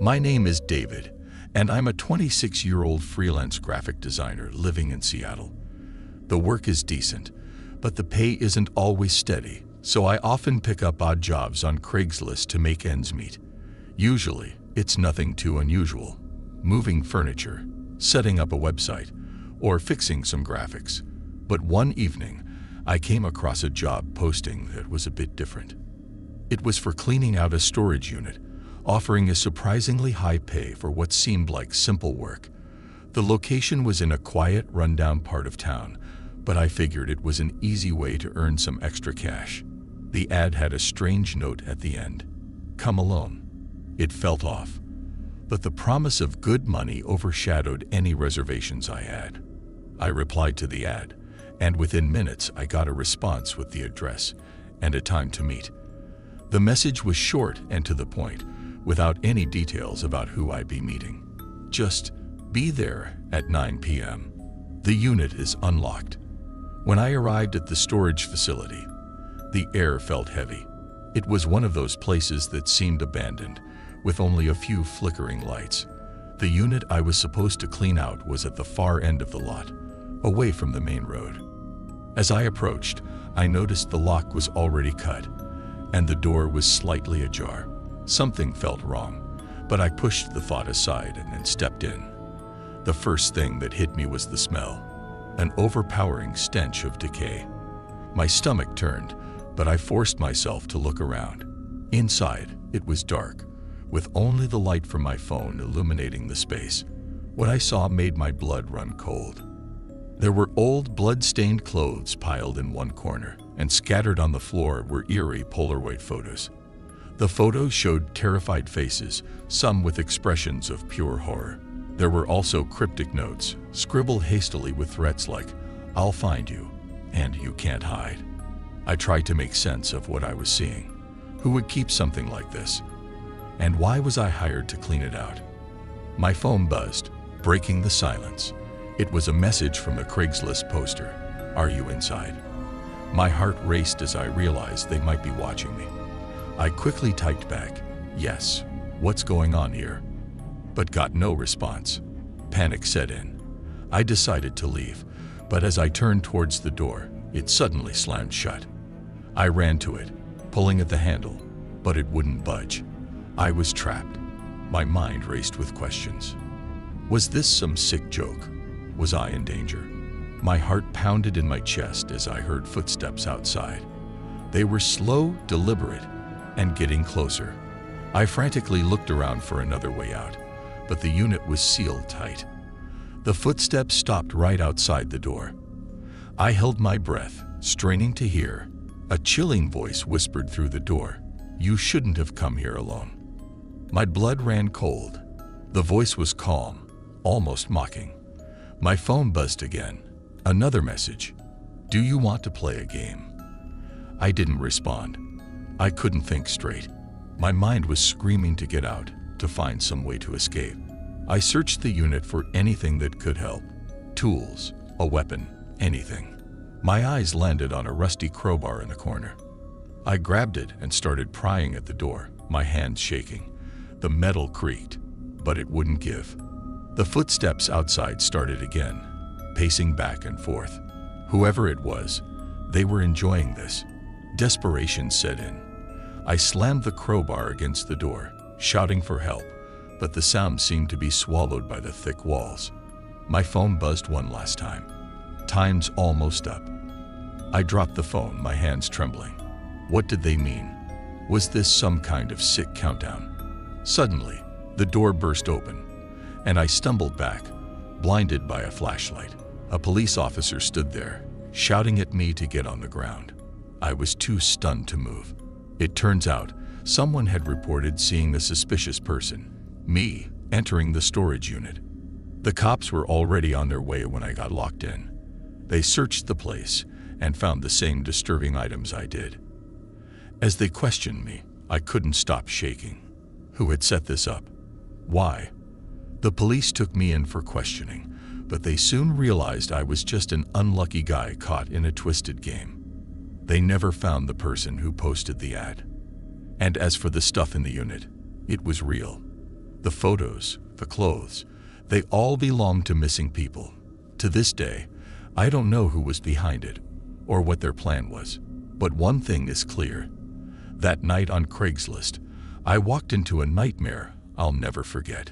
My name is David, and I'm a 26-year-old freelance graphic designer living in Seattle. The work is decent, but the pay isn't always steady, so I often pick up odd jobs on Craigslist to make ends meet. Usually, it's nothing too unusual: moving furniture, setting up a website, or fixing some graphics. But one evening, I came across a job posting that was a bit different. It was for cleaning out a storage unit, offering a surprisingly high pay for what seemed like simple work. The location was in a quiet, rundown part of town, but I figured it was an easy way to earn some extra cash. The ad had a strange note at the end: "Come alone." It felt off, but the promise of good money overshadowed any reservations I had. I replied to the ad, and within minutes I got a response with the address and a time to meet. The message was short and to the point, without any details about who I'd be meeting. Just, "Be there at 9 p.m. The unit is unlocked." When I arrived at the storage facility, the air felt heavy. It was one of those places that seemed abandoned, with only a few flickering lights. The unit I was supposed to clean out was at the far end of the lot, away from the main road. As I approached, I noticed the lock was already cut, and the door was slightly ajar. Something felt wrong, but I pushed the thought aside and stepped in. The first thing that hit me was the smell, an overpowering stench of decay. My stomach turned, but I forced myself to look around. Inside, it was dark, with only the light from my phone illuminating the space. What I saw made my blood run cold. There were old, blood-stained clothes piled in one corner, and scattered on the floor were eerie Polaroid photos. The photos showed terrified faces, some with expressions of pure horror. There were also cryptic notes, scribbled hastily with threats like, "I'll find you," and "You can't hide." I tried to make sense of what I was seeing. Who would keep something like this? And why was I hired to clean it out? My phone buzzed, breaking the silence. It was a message from a Craigslist poster. "Are you inside?" My heart raced as I realized they might be watching me. I quickly typed back, "Yes, what's going on here?" but got no response. Panic set in. I decided to leave, but as I turned towards the door, it suddenly slammed shut. I ran to it, pulling at the handle, but it wouldn't budge. I was trapped. My mind raced with questions. Was this some sick joke? Was I in danger? My heart pounded in my chest as I heard footsteps outside. They were slow, deliberate, and getting closer. I frantically looked around for another way out, but the unit was sealed tight. The footsteps stopped right outside the door. I held my breath, straining to hear. A chilling voice whispered through the door, "You shouldn't have come here alone." My blood ran cold. The voice was calm, almost mocking. My phone buzzed again. Another message. "Do you want to play a game?" I didn't respond. I couldn't think straight. My mind was screaming to get out, to find some way to escape. I searched the unit for anything that could help. Tools, a weapon, anything. My eyes landed on a rusty crowbar in the corner. I grabbed it and started prying at the door, my hands shaking. The metal creaked, but it wouldn't give. The footsteps outside started again, pacing back and forth. Whoever it was, they were enjoying this. Desperation set in. I slammed the crowbar against the door, shouting for help, but the sound seemed to be swallowed by the thick walls. My phone buzzed one last time. Time's almost up. I dropped the phone, my hands trembling. What did they mean? Was this some kind of sick countdown? Suddenly, the door burst open, and I stumbled back, blinded by a flashlight. A police officer stood there, shouting at me to get on the ground. I was too stunned to move. It turns out, someone had reported seeing a suspicious person, me, entering the storage unit. The cops were already on their way when I got locked in. They searched the place and found the same disturbing items I did. As they questioned me, I couldn't stop shaking. Who had set this up? Why? The police took me in for questioning, but they soon realized I was just an unlucky guy caught in a twisted game. They never found the person who posted the ad. And as for the stuff in the unit, it was real. The photos, the clothes, they all belong to missing people. To this day, I don't know who was behind it or what their plan was. But one thing is clear. That night on Craigslist, I walked into a nightmare I'll never forget.